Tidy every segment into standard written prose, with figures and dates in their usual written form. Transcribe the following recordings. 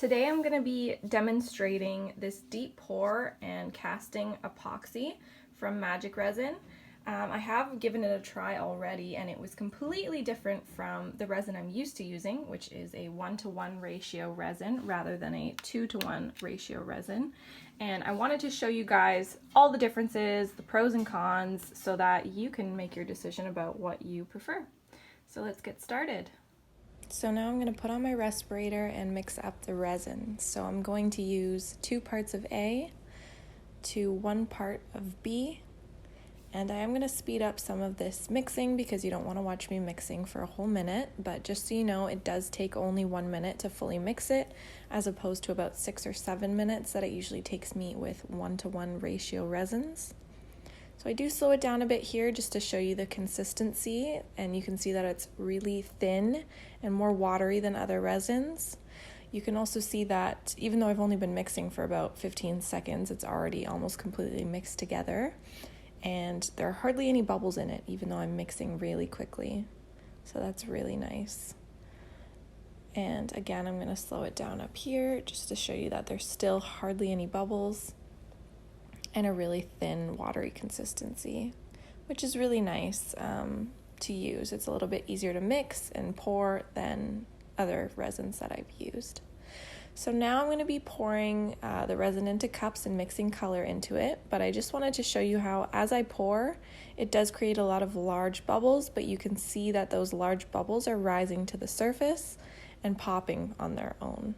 Today I'm going to be demonstrating this deep pour and casting epoxy from MagicResin. I have given it a try already and it was completely different from the resin I'm used to using, which is a 1-to-1 ratio resin rather than a 2-to-1 ratio resin. And I wanted to show you guys all the differences, the pros and cons, so that you can make your decision about what you prefer. So let's get started. So now I'm going to put on my respirator and mix up the resin. So I'm going to use 2 parts of A to 1 part of B. And I am going to speed up some of this mixing because you don't want to watch me mixing for a whole minute. But just so you know, it does take only 1 minute to fully mix it, as opposed to about 6 or 7 minutes that it usually takes me with 1-to-1 ratio resins. So I do slow it down a bit here just to show you the consistency, and you can see that it's really thin and more watery than other resins. You can also see that even though I've only been mixing for about 15 seconds, it's already almost completely mixed together, and there are hardly any bubbles in it, even though I'm mixing really quickly. So that's really nice. And again, I'm going to slow it down up here just to show you that there's still hardly any bubbles and a really thin, watery consistency, which is really nice to use. It's a little bit easier to mix and pour than other resins that I've used. So now I'm going to be pouring the resin into cups and mixing color into it, but I just wanted to show you how as I pour, it does create a lot of large bubbles, but you can see that those large bubbles are rising to the surface and popping on their own.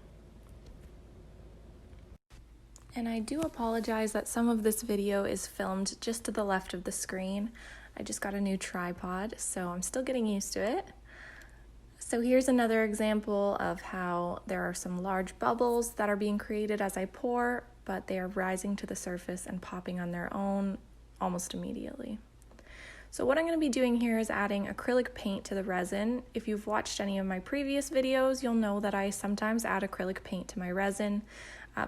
And I do apologize that some of this video is filmed just to the left of the screen. I just got a new tripod, so I'm still getting used to it. So here's another example of how there are some large bubbles that are being created as I pour, but they are rising to the surface and popping on their own almost immediately. So what I'm going to be doing here is adding acrylic paint to the resin. If you've watched any of my previous videos, you'll know that I sometimes add acrylic paint to my resin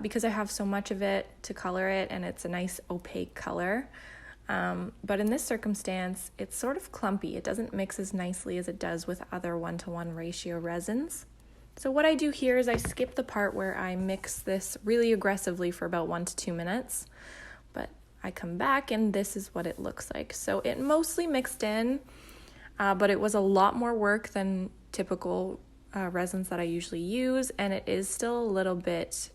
because I have so much of it to color it and it's a nice opaque color. But in this circumstance, it's sort of clumpy. It doesn't mix as nicely as it does with other 1-to-1 ratio resins. So what I do here is I skip the part where I mix this really aggressively for about 1 to 2 minutes. But I come back and this is what it looks like. So it mostly mixed in, but it was a lot more work than typical resins that I usually use, and it is still a little bit,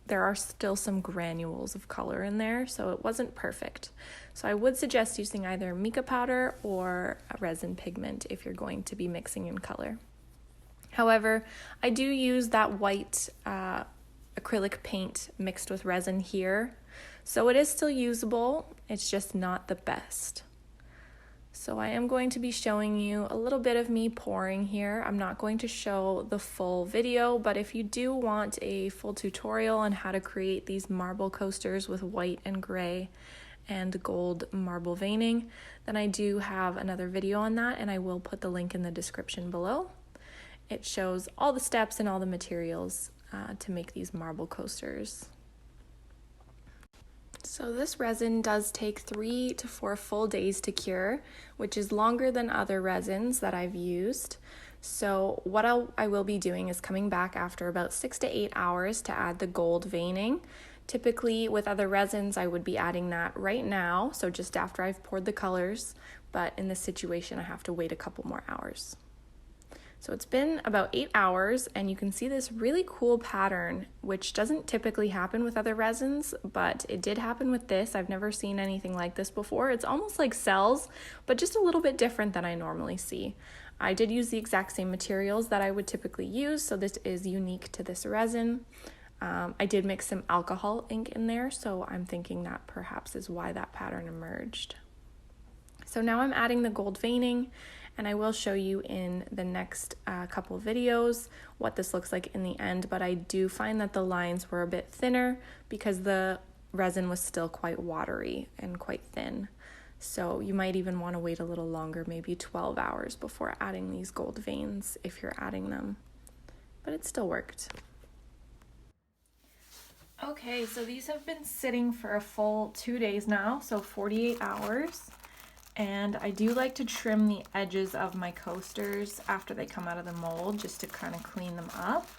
there are still some granules of color in there, so it wasn't perfect. So I would suggest using either mica powder or a resin pigment if you're going to be mixing in color. However, I do use that white acrylic paint mixed with resin here, so it is still usable, it's just not the best. So I am going to be showing you a little bit of me pouring here. I'm not going to show the full video, but if you do want a full tutorial on how to create these marble coasters with white and gray and gold marble veining, then I do have another video on that, and I will put the link in the description below. It shows all the steps and all the materials to make these marble coasters. So this resin does take 3 to 4 full days to cure, which is longer than other resins that I've used. So what I will be doing is coming back after about 6 to 8 hours to add the gold veining. Typically with other resins, I would be adding that right now, so just after I've poured the colors, but in this situation, I have to wait a couple more hours. So it's been about 8 hours, and you can see this really cool pattern, which doesn't typically happen with other resins, but it did happen with this. I've never seen anything like this before. It's almost like cells, but just a little bit different than I normally see. I did use the exact same materials that I would typically use, so this is unique to this resin. I did mix some alcohol ink in there, so I'm thinking that perhaps is why that pattern emerged. So now I'm adding the gold veining, and I will show you in the next couple videos what this looks like in the end, but I do find that the lines were a bit thinner because the resin was still quite watery and quite thin. So you might even want to wait a little longer, maybe 12 hours before adding these gold veins if you're adding them, but it still worked. Okay, so these have been sitting for a full 2 days now, so 48 hours. And I do like to trim the edges of my coasters after they come out of the mold just to kind of clean them up.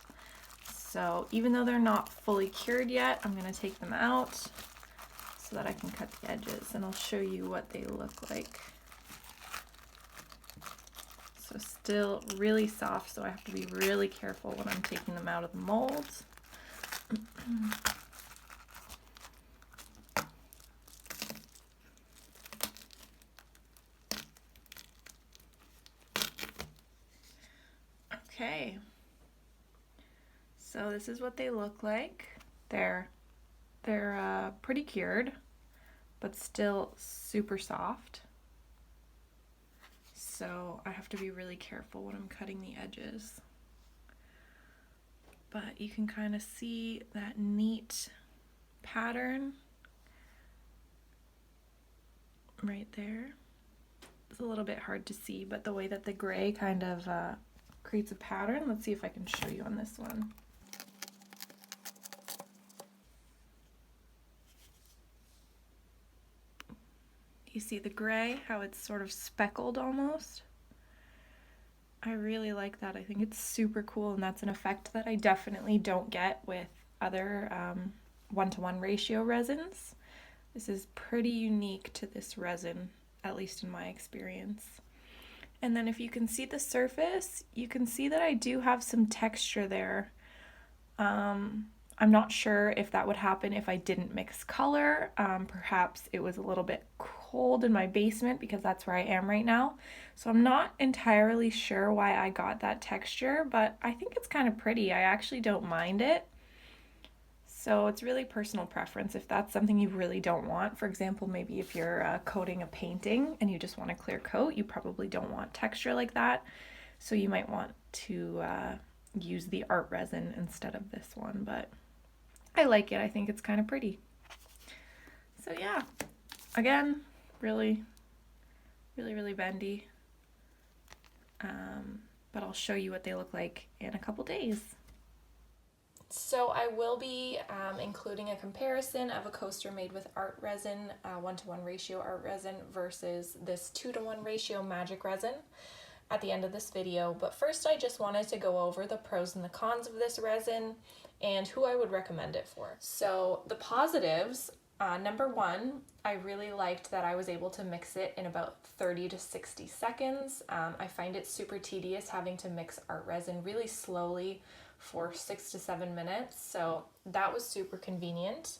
So even though they're not fully cured yet, I'm going to take them out so that I can cut the edges, and I'll show you what they look like. So still really soft, so I have to be really careful when I'm taking them out of the mold. Okay, so this is what they look like. They're pretty cured, but still super soft. So I have to be really careful when I'm cutting the edges. But you can kind of see that neat pattern right there. It's a little bit hard to see, but the way that the gray kind of creates a pattern. Let's see if I can show you on this one. You see the gray, how it's sort of speckled almost? I really like that. I think it's super cool, and that's an effect that I definitely don't get with other 1-to-1 ratio resins. This is pretty unique to this resin, at least in my experience. And then if you can see the surface, you can see that I do have some texture there. I'm not sure if that would happen if I didn't mix color. Perhaps it was a little bit cold in my basement because that's where I am right now. So I'm not entirely sure why I got that texture, but I think it's kind of pretty. I actually don't mind it. So it's really personal preference. If that's something you really don't want, for example, maybe if you're coating a painting and you just want a clear coat, you probably don't want texture like that. So you might want to use the art resin instead of this one, but I like it. I think it's kind of pretty. So yeah, again, really bendy. But I'll show you what they look like in a couple days. So I will be including a comparison of a coaster made with art resin, 1-to-1 ratio art resin versus this 2-to-1 ratio magic resin at the end of this video. But first I just wanted to go over the pros and the cons of this resin and who I would recommend it for. So the positives, number one, I really liked that I was able to mix it in about 30 to 60 seconds. I find it super tedious having to mix art resin really slowly for 6 to 7 minutes, so that was super convenient.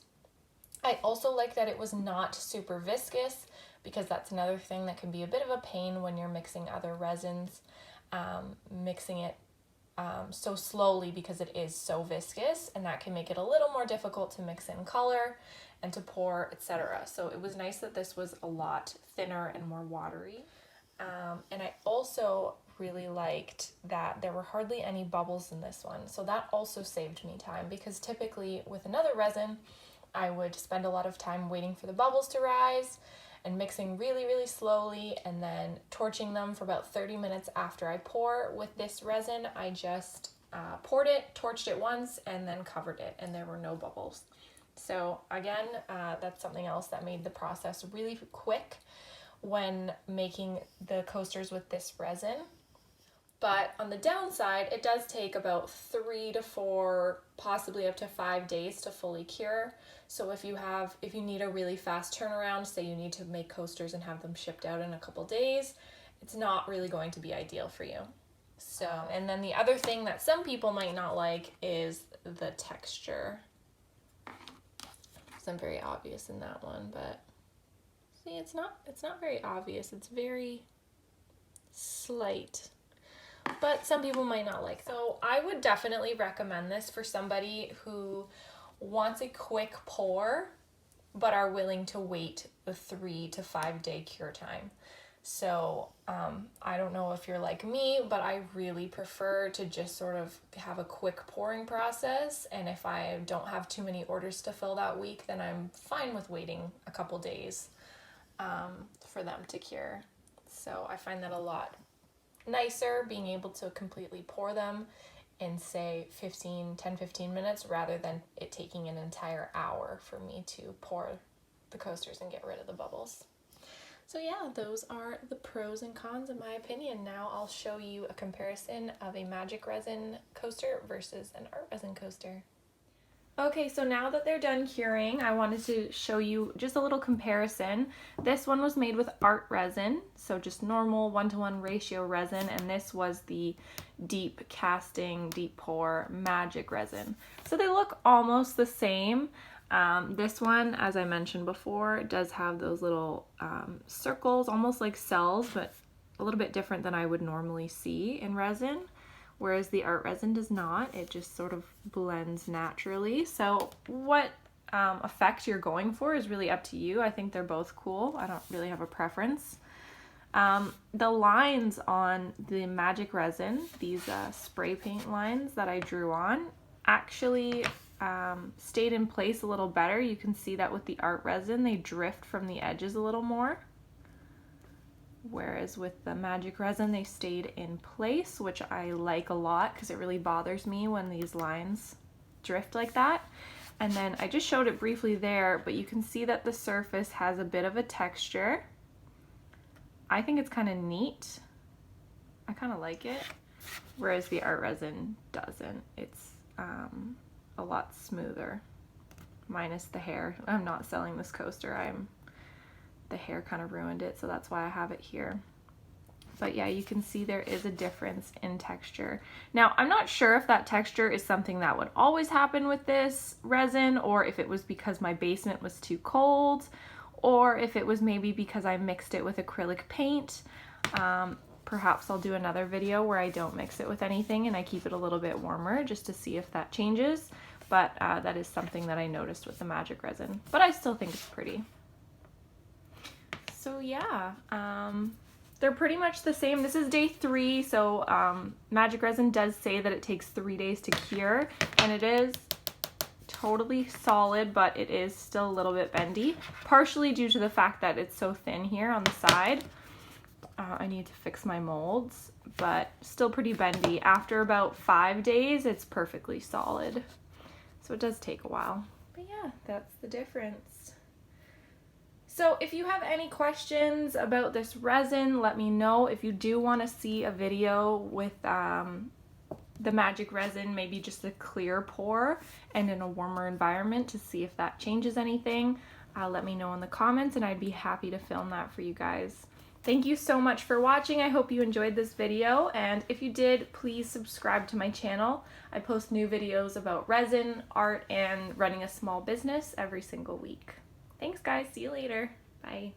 I also like that it was not super viscous, because that's another thing that can be a bit of a pain when you're mixing other resins, mixing it so slowly because it is so viscous, and that can make it a little more difficult to mix in color and to pour, etc. So it was nice that this was a lot thinner and more watery. And I also really liked that there were hardly any bubbles in this one. So that also saved me time, because typically with another resin, I would spend a lot of time waiting for the bubbles to rise and mixing really slowly and then torching them for about 30 minutes after I pour. With this resin, I just poured it, torched it once, and then covered it, and there were no bubbles. So again, that's something else that made the process really quick when making the coasters with this resin. But on the downside, it does take about 3 to 4, possibly up to 5 days to fully cure. So if you need a really fast turnaround, say you need to make coasters and have them shipped out in a couple days, it's not really going to be ideal for you. So, and then the other thing that some people might not like is the texture. It's not very obvious in that one, but see, it's not very obvious. It's very slight. But some people might not like that. So I would definitely recommend this for somebody who wants a quick pour but are willing to wait the 3 to 5 day cure time. So I don't know if you're like me, but I really prefer to just sort of have a quick pouring process, and if I don't have too many orders to fill that week, then I'm fine with waiting a couple days for them to cure. So I find that a lot nicer, being able to completely pour them in, say, 10-15 minutes, rather than it taking an entire hour for me to pour the coasters and get rid of the bubbles. So yeah, those are the pros and cons in my opinion. Now I'll show you a comparison of a Magic Resin coaster versus an art resin coaster. Okay, so now that they're done curing, I wanted to show you just a little comparison. This one was made with art resin, so just normal 1-to-1 ratio resin, and this was the Deep Pour Magic Resin. So they look almost the same. This one, as I mentioned before, does have those little circles, almost like cells, but a little bit different than I would normally see in resin. Whereas the art resin does not. It just sort of blends naturally. So what effect you're going for is really up to you. I think they're both cool. I don't really have a preference. The lines on the Magic Resin, these spray paint lines that I drew on, actually stayed in place a little better. You can see that with the art resin, they drift from the edges a little more. Whereas with the Magic Resin, they stayed in place, which I like a lot because it really bothers me when these lines drift like that. And then I just showed it briefly there, but you can see that the surface has a bit of a texture. I think it's kind of neat. I kind of like it. Whereas the art resin doesn't. It's a lot smoother, minus the hair. I'm not selling this coaster. The hair kind of ruined it, so that's why I have it here. But yeah, you can see there is a difference in texture. Now, I'm not sure if that texture is something that would always happen with this resin, or if it was because my basement was too cold, or if it was maybe because I mixed it with acrylic paint. Perhaps I'll do another video where I don't mix it with anything and I keep it a little bit warmer just to see if that changes. But that is something that I noticed with the Magic Resin. But I still think it's pretty. So yeah, they're pretty much the same. This is day 3, so Magic Resin does say that it takes 3 days to cure, and it is totally solid, but it is still a little bit bendy, partially due to the fact that it's so thin here on the side. I need to fix my molds, but still pretty bendy. After about 5 days, it's perfectly solid. So it does take a while. But yeah, that's the difference. So if you have any questions about this resin, let me know. If you do want to see a video with the Magic Resin, maybe just a clear pour and in a warmer environment to see if that changes anything, let me know in the comments and I'd be happy to film that for you guys. Thank you so much for watching. I hope you enjoyed this video, and if you did, please subscribe to my channel. I post new videos about resin, art, and running a small business every single week. Thanks guys, see you later. Bye.